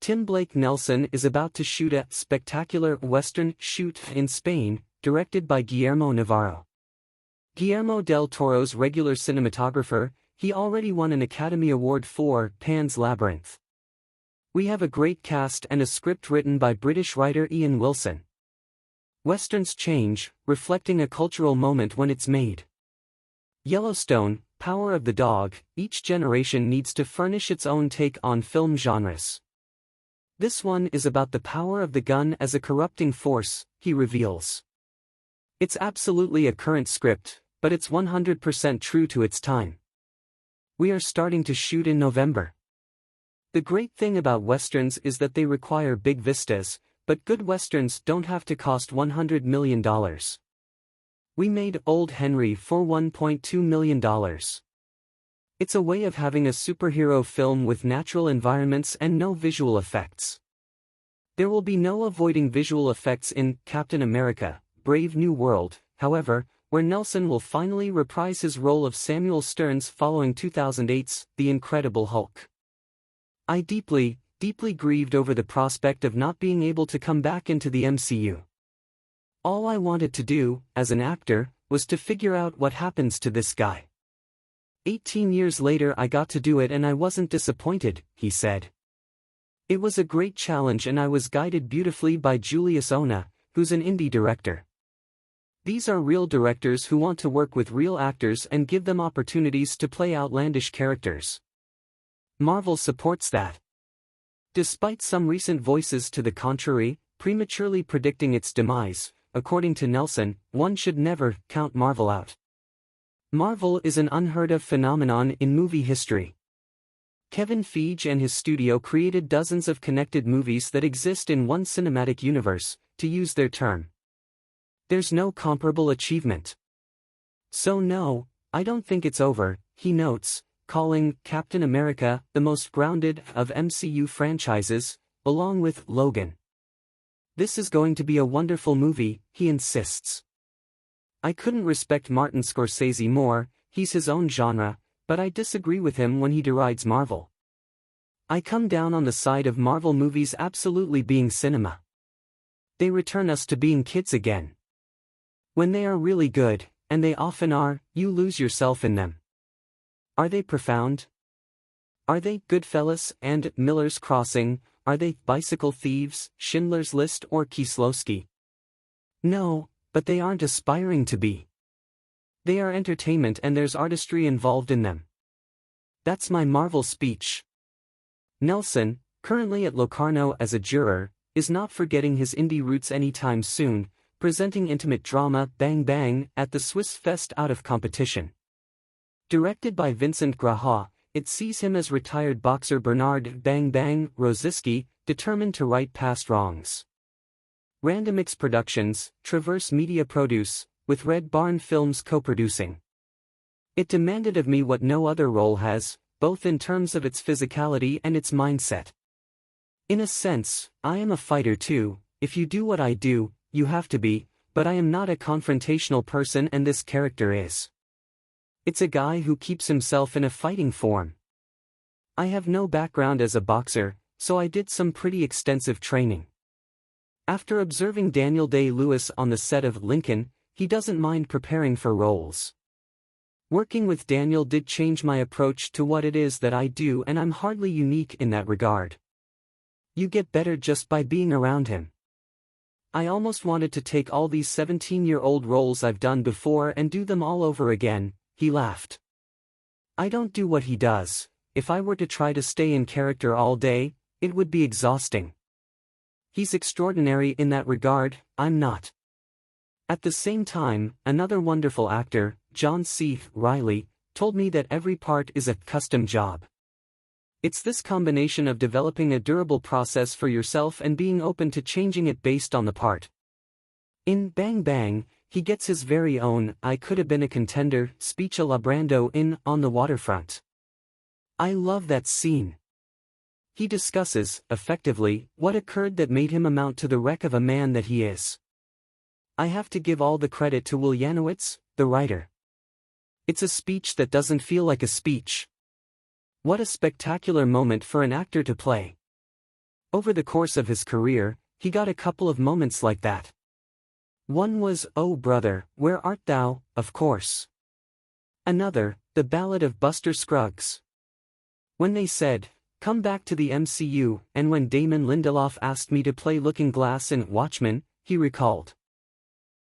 Tim Blake Nelson is about to shoot a spectacular Western shoot in Spain, directed by Guillermo Navarro. Guillermo del Toro's regular cinematographer, he already won an Academy Award for Pan's Labyrinth. We have a great cast and a script written by British writer Ian Wilson. Westerns change, reflecting a cultural moment when it's made. Yellowstone, Power of the Dog, each generation needs to furnish its own take on film genres. This one is about the power of the gun as a corrupting force, he reveals. It's absolutely a current script, but it's 100% true to its time. We are starting to shoot in November. The great thing about westerns is that they require big vistas, but good westerns don't have to cost $100 million. We made Old Henry for $1.2 million. It's a way of having a superhero film with natural environments and no visual effects. There will be no avoiding visual effects in Captain America, Brave New World, however, where Nelson will finally reprise his role of Samuel Stearns following 2008's The Incredible Hulk. I deeply grieved over the prospect of not being able to come back into the MCU. All I wanted to do, as an actor, was to figure out what happens to this guy. 18 years later I got to do it and I wasn't disappointed, he said. It was a great challenge and I was guided beautifully by Julius Ona, who's an indie director. These are real directors who want to work with real actors and give them opportunities to play outlandish characters. Marvel supports that. Despite some recent voices to the contrary, prematurely predicting its demise, according to Nelson, one should never count Marvel out. Marvel is an unheard-of phenomenon in movie history. Kevin Feige and his studio created dozens of connected movies that exist in one cinematic universe, to use their term. There's no comparable achievement. So no, I don't think it's over, he notes, calling Captain America the most grounded of MCU franchises, along with Logan. This is going to be a wonderful movie, he insists. I couldn't respect Martin Scorsese more, he's his own genre, but I disagree with him when he derides Marvel. I come down on the side of Marvel movies absolutely being cinema. They return us to being kids again. When they are really good, and they often are, you lose yourself in them. Are they profound? Are they Goodfellas and Miller's Crossing? Are they Bicycle Thieves, Schindler's List or Kieslowski? No, but they aren't aspiring to be. They are entertainment and there's artistry involved in them. That's my Marvel speech. Nelson, currently at Locarno as a juror, is not forgetting his indie roots anytime soon, presenting intimate drama Bang Bang at the Swiss Fest out of competition. Directed by Vincent Graha, it sees him as retired boxer Bernard Bang Bang Rosiski, determined to right past wrongs. Randomix Productions, Traverse Media Produce, with Red Barn Films co-producing. It demanded of me what no other role has, both in terms of its physicality and its mindset. In a sense, I am a fighter too. If you do what I do, you have to be, but I am not a confrontational person and this character is. It's a guy who keeps himself in a fighting form. I have no background as a boxer, so I did some pretty extensive training. After observing Daniel Day-Lewis on the set of Lincoln, he doesn't mind preparing for roles. Working with Daniel did change my approach to what it is that I do and I'm hardly unique in that regard. You get better just by being around him. I almost wanted to take all these 17-year-old roles I've done before and do them all over again, he laughed. I don't do what he does. If I were to try to stay in character all day, it would be exhausting. He's extraordinary in that regard, I'm not. At the same time, another wonderful actor, John C. Reilly, told me that every part is a custom job. It's this combination of developing a durable process for yourself and being open to changing it based on the part. In Bang Bang, he gets his very own "I could have been a contender" speech a la Brando in On the Waterfront. I love that scene. He discusses, effectively, what occurred that made him amount to the wreck of a man that he is. I have to give all the credit to Will Yanowitz, the writer. It's a speech that doesn't feel like a speech. What a spectacular moment for an actor to play. Over the course of his career, he got a couple of moments like that. One was "Oh Brother, Where Art Thou?" of course. Another, The Ballad of Buster Scruggs. When they said, "Come back to the MCU," and when Damon Lindelof asked me to play Looking Glass in Watchmen, he recalled,